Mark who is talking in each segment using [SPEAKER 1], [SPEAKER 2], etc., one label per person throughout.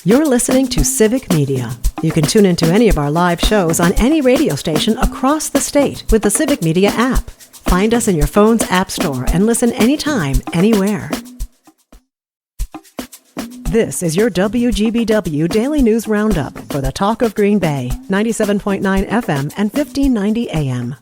[SPEAKER 1] You're listening to Civic Media. You can tune into any of our live shows on any radio station across the state with the Civic Media app. Find us in your phone's app store and listen anytime, anywhere. This is your WGBW Daily News Roundup for the Talk of Green Bay, 97.9 FM and 1590 AM.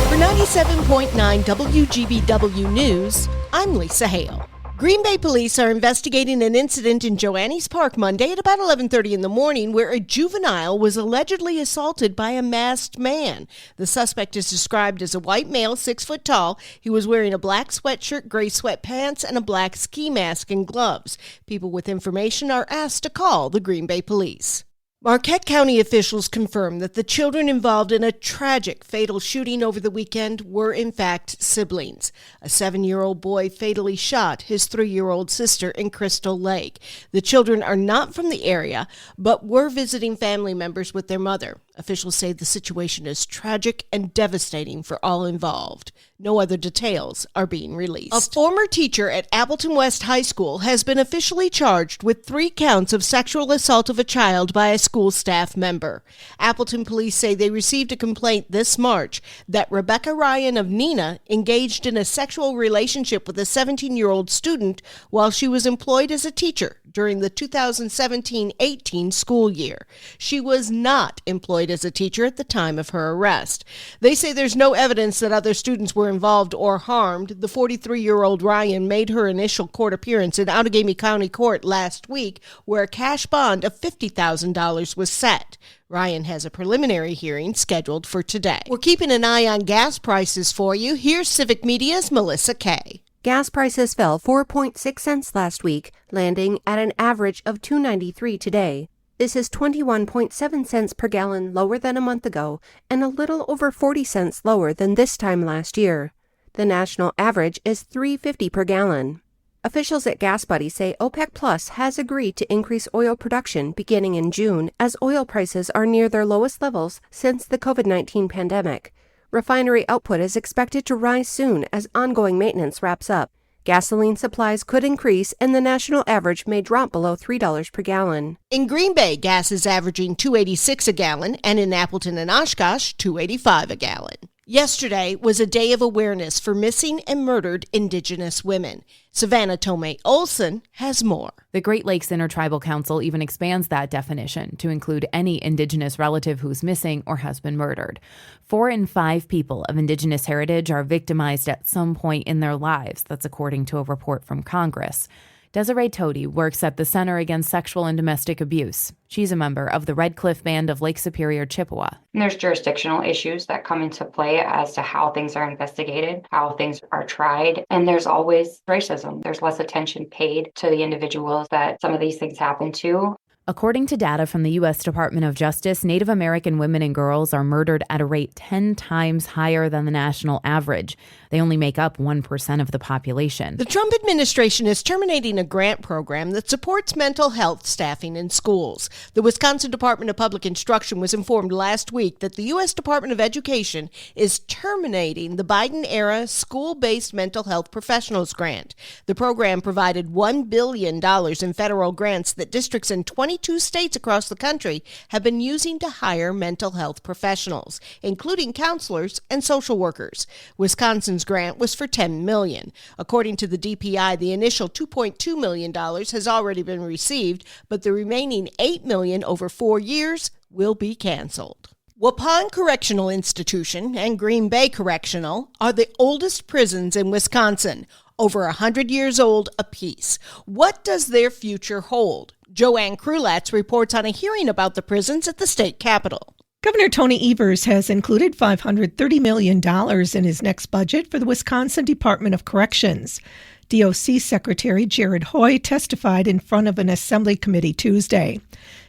[SPEAKER 2] For 97.9 WGBW News, I'm Lisa Hale. Green Bay police are investigating an incident in Joannes Park Monday at about 11:30 in the morning where a juvenile was allegedly assaulted by a masked man. The suspect is described as a white male, 6 foot tall. He was wearing a black sweatshirt, gray sweatpants, and a black ski mask and gloves. People with information are asked to call the Green Bay police. Marquette County officials confirmed that the children involved in a tragic fatal shooting over the weekend were in fact siblings. A 7-year-old boy fatally shot his 3-year-old sister in Crystal Lake. The children are not from the area, but were visiting family members with their mother. Officials say the situation is tragic and devastating for all involved. No other details are being released. A former teacher at Appleton West High School has been officially charged with 3 counts of sexual assault of a child by a school staff member. Appleton police say they received a complaint this March that Rebecca Ryan of Neenah engaged in a sexual relationship with a 17-year-old student while she was employed as a teacher during the 2017-18 school year. She was not employed as a teacher at the time of her arrest. They say there's no evidence that other students were involved or harmed. The 43-year-old Ryan made her initial court appearance in Outagamie County Court last week, where a cash bond of $50,000 was set. Ryan has a preliminary hearing scheduled for today. We're keeping an eye on gas prices for you. Here's Civic Media's Melissa Kay.
[SPEAKER 3] Gas prices fell 4.6 cents last week, landing at an average of $2.93 today. This is 21.7 cents per gallon lower than a month ago and a little over 40 cents lower than this time last year. The national average is $3.50 per gallon. Officials at Gas Buddy say OPEC Plus has agreed to increase oil production beginning in June as oil prices are near their lowest levels since the COVID-19 pandemic. Refinery output is expected to rise soon as ongoing maintenance wraps up. Gasoline supplies could increase and the national average may drop below $3 per gallon.
[SPEAKER 2] In Green Bay, gas is averaging $2.86 a gallon, and in Appleton and Oshkosh, $2.85 a gallon. Yesterday was a day of awareness for missing and murdered Indigenous women. Savannah Tomei Olson has more.
[SPEAKER 4] The Great Lakes Intertribal Council even expands that definition to include any Indigenous relative who's missing or has been murdered. 4 in 5 people of Indigenous heritage are victimized at some point in their lives. That's according to a report from Congress. Desiree Tody works at the Center Against Sexual and Domestic Abuse. She's a member of the Red Cliff Band of Lake Superior, Chippewa.
[SPEAKER 5] And there's jurisdictional issues that come into play as to how things are investigated, how things are tried, and there's always racism. There's less attention paid to the individuals that some of these things happen to.
[SPEAKER 4] According to data from the U.S. Department of Justice, Native American women and girls are murdered at a rate 10 times higher than the national average. They only make up 1% of the population.
[SPEAKER 2] The Trump administration is terminating a grant program that supports mental health staffing in schools. The Wisconsin Department of Public Instruction was informed last week that the U.S. Department of Education is terminating the Biden-era school-based mental health professionals grant. The program provided $1 billion in federal grants that districts in 22 states across the country have been using to hire mental health professionals, including counselors and social workers. Wisconsin's grant was for $10 million. According to the DPI, the initial $2.2 million has already been received, but the remaining $8 million over 4 years will be canceled. Waupun Correctional Institution and Green Bay Correctional are the oldest prisons in Wisconsin, over 100 years old apiece. What does their future hold? Joanne Krulatz reports on a hearing about the prisons at the state capitol.
[SPEAKER 6] Governor Tony Evers has included $530 million in his next budget for the Wisconsin Department of Corrections. DOC Secretary Jared Hoy testified in front of an assembly committee Tuesday.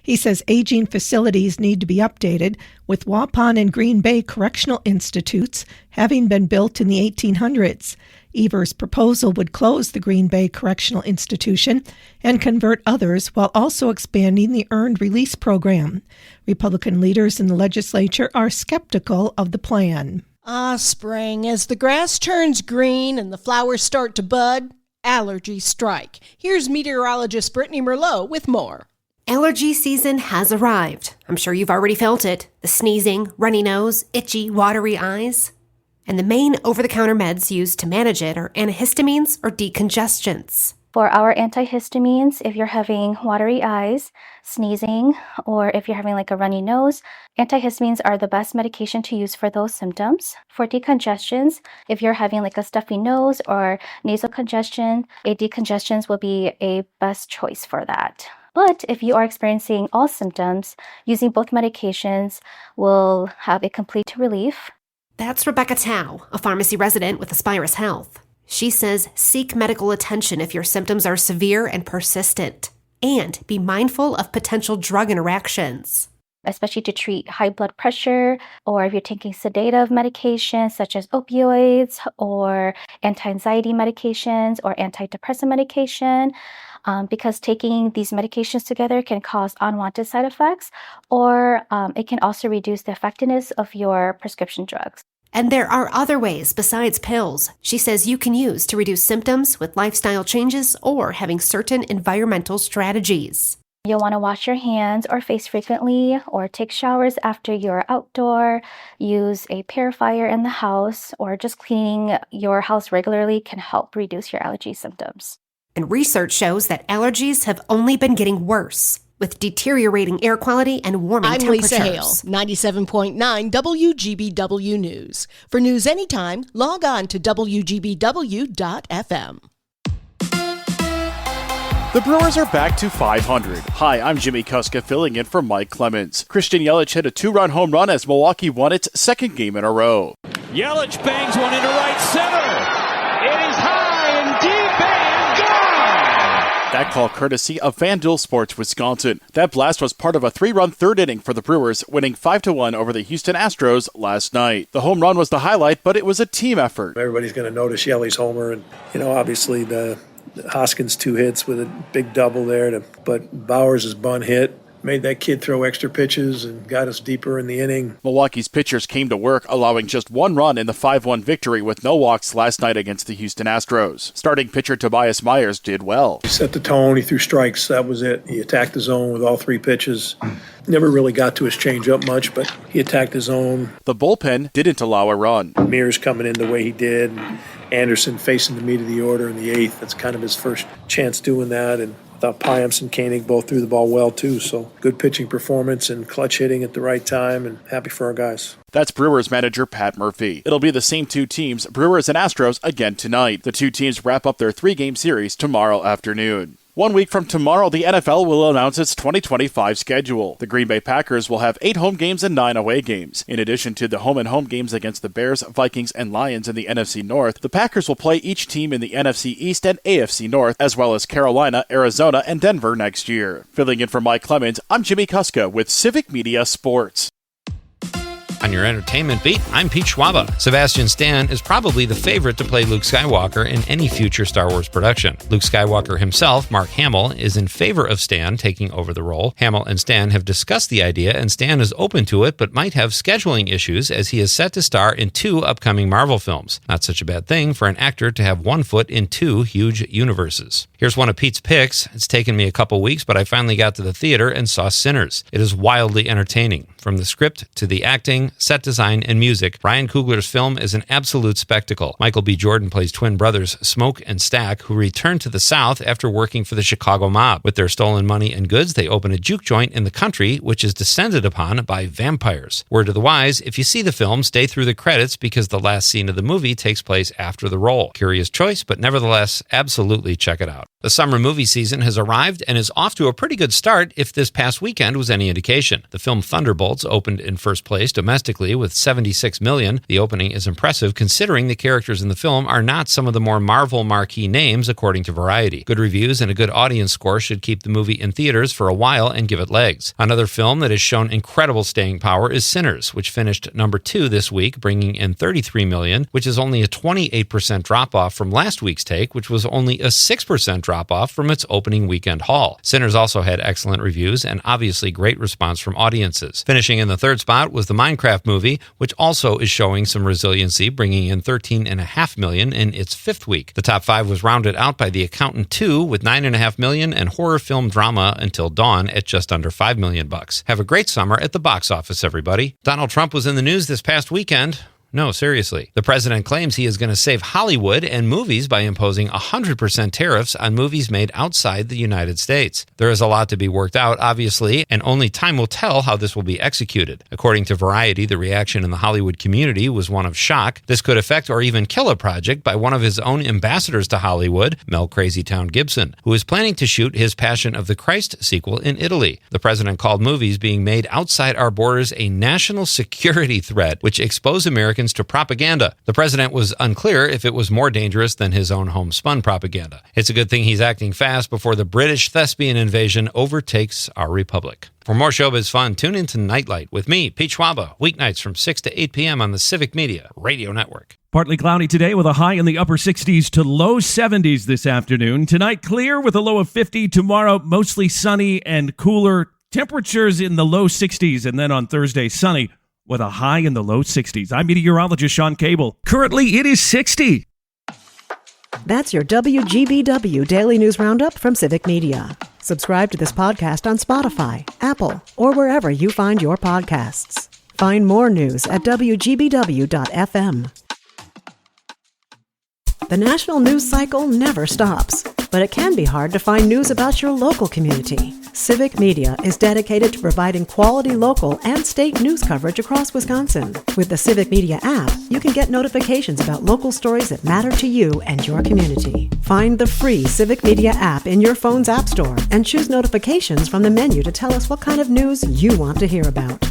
[SPEAKER 6] He says aging facilities need to be updated, with Waupun and Green Bay Correctional Institutes having been built in the 1800s. Evers' proposal would close the Green Bay Correctional Institution and convert others while also expanding the earned release program. Republican leaders in the legislature are skeptical of the plan.
[SPEAKER 2] Spring. As the grass turns green and the flowers start to bud, allergy strike. Here's meteorologist Brittany Merlot with more.
[SPEAKER 3] Allergy season has arrived. I'm sure you've already felt it. The sneezing, runny nose, itchy, watery eyes. And the main over-the-counter meds used to manage it are antihistamines or decongestants.
[SPEAKER 7] For our antihistamines, if you're having watery eyes, sneezing, or if you're having like a runny nose, antihistamines are the best medication to use for those symptoms. For decongestions, if you're having like a stuffy nose or nasal congestion, a decongestants will be a best choice for that. But if you are experiencing all symptoms, using both medications will have a complete relief.
[SPEAKER 3] That's Rebecca Tao, a pharmacy resident with Aspirus Health. She says seek medical attention if your symptoms are severe and persistent, and be mindful of potential drug interactions.
[SPEAKER 7] Especially to treat high blood pressure, or if you're taking sedative medications such as opioids or anti-anxiety medications or antidepressant medication, because taking these medications together can cause unwanted side effects, or it can also reduce the effectiveness of your prescription drugs.
[SPEAKER 3] And there are other ways besides pills she says you can use to reduce symptoms with lifestyle changes or having certain environmental strategies.
[SPEAKER 7] You'll want to wash your hands or face frequently, or take showers after you're outdoor, use a purifier in the house, or just cleaning your house regularly can help reduce your allergy symptoms.
[SPEAKER 3] And research shows that allergies have only been getting worse, with deteriorating air quality and warming temperatures.
[SPEAKER 2] I'm Lisa Hale, 97.9 WGBW News. For news anytime, log on to WGBW.FM.
[SPEAKER 8] The Brewers are back to 500. Hi, I'm Jimmy Kuska filling in for Mike Clemens. Christian Yelich hit a 2-run home run as Milwaukee won its second game in a row.
[SPEAKER 9] Yelich bangs one into right center. It is high and deep and gone!
[SPEAKER 8] That call courtesy of FanDuel Sports Wisconsin. That blast was part of a 3-run third inning for the Brewers, winning 5-1 over the Houston Astros last night. The home run was the highlight, but it was a team effort.
[SPEAKER 10] Everybody's going to notice Yellie's homer, and obviously the Hoskins 2 hits with a big double there, but Bowers' bunt hit made that kid throw extra pitches and got us deeper in the inning.
[SPEAKER 8] Milwaukee's pitchers came to work, allowing just 1 run in the 5-1 victory with no walks last night against the Houston Astros. Starting pitcher Tobias Myers did well.
[SPEAKER 10] He set the tone, he threw strikes, that was it. He attacked the zone with all 3 pitches. Never really got to his changeup much, but he attacked his zone.
[SPEAKER 8] The bullpen didn't allow a run.
[SPEAKER 10] Mears coming in the way he did, and Anderson facing the meat of the order in the 8th. That's kind of his first chance doing that, and I thought Piams and Koenig both threw the ball well, too. So good pitching performance and clutch hitting at the right time, and happy for our guys.
[SPEAKER 8] That's Brewers manager Pat Murphy. It'll be the same 2 teams, Brewers and Astros, again tonight. The 2 teams wrap up their 3-game series tomorrow afternoon. 1 week from tomorrow, the NFL will announce its 2025 schedule. The Green Bay Packers will have 8 home games and 9 away games. In addition to the home-and-home games against the Bears, Vikings, and Lions in the NFC North, the Packers will play each team in the NFC East and AFC North, as well as Carolina, Arizona, and Denver next year. Filling in for Mike Clemens, I'm Jimmy Kuska with Civic Media Sports.
[SPEAKER 11] On your entertainment beat, I'm Pete Schwaba. Sebastian Stan is probably the favorite to play Luke Skywalker in any future Star Wars production. Luke Skywalker himself, Mark Hamill, is in favor of Stan taking over the role. Hamill and Stan have discussed the idea, and Stan is open to it, but might have scheduling issues as he is set to star in 2 upcoming Marvel films. Not such a bad thing for an actor to have 1 foot in 2 huge universes. Here's one of Pete's picks. It's taken me a couple weeks, but I finally got to the theater and saw Sinners. It is wildly entertaining. From the script to the acting, set design, and music, Ryan Coogler's film is an absolute spectacle. Michael B. Jordan plays twin brothers Smoke and Stack, who return to the South after working for the Chicago mob. With their stolen money and goods, they open a juke joint in the country, which is descended upon by vampires. Word to the wise, if you see the film, stay through the credits because the last scene of the movie takes place after the roll. Curious choice, but nevertheless, absolutely check it out. The summer movie season has arrived and is off to a pretty good start if this past weekend was any indication. The film Thunderbolts opened in first place domestically with $76 million. The opening is impressive considering the characters in the film are not some of the more Marvel marquee names, according to Variety. Good reviews and a good audience score should keep the movie in theaters for a while and give it legs. Another film that has shown incredible staying power is Sinners, which finished number 2 this week, bringing in $33 million, which is only a 28% drop-off from last week's take, which was only a 6% drop-off from its opening weekend haul. Sinners also had excellent reviews and obviously great response from audiences. Finishing in the third spot was the Minecraft Minecraft movie, which also is showing some resiliency, bringing in $13.5 million in its fifth week. The top 5 was rounded out by The Accountant 2 with $9.5 million and horror film drama Until Dawn at just under $5 million. Have a great summer at the box office, everybody. Donald Trump was in the news this past weekend. No, seriously. The president claims he is going to save Hollywood and movies by imposing 100% tariffs on movies made outside the United States. There is a lot to be worked out, obviously, and only time will tell how this will be executed. According to Variety, the reaction in the Hollywood community was one of shock. This could affect or even kill a project by one of his own ambassadors to Hollywood, Mel Crazytown Gibson, who is planning to shoot his Passion of the Christ sequel in Italy. The president called movies being made outside our borders a national security threat, which exposed Americans to propaganda. The president was unclear if it was more dangerous than his own homespun propaganda. It's a good thing he's acting fast before the British thespian invasion overtakes our republic. For more showbiz fun, tune into Nightlight with me, Pete Schwaba, weeknights from 6 to 8 p.m. on the Civic Media Radio Network.
[SPEAKER 12] Partly cloudy today with a high in the upper 60s to low 70s this afternoon. Tonight, clear with a low of 50. Tomorrow, mostly sunny and cooler. Temperatures in the low 60s. And then on Thursday, sunny with a high in the low 60s. I'm meteorologist Sean Cable. Currently, it is 60.
[SPEAKER 1] That's your WGBW Daily News Roundup from Civic Media. Subscribe to this podcast on Spotify, Apple, or wherever you find your podcasts. Find more news at WGBW.FM. The national news cycle never stops, but it can be hard to find news about your local community. Civic Media is dedicated to providing quality local and state news coverage across Wisconsin. With the Civic Media app, you can get notifications about local stories that matter to you and your community. Find the free Civic Media app in your phone's app store and choose notifications from the menu to tell us what kind of news you want to hear about.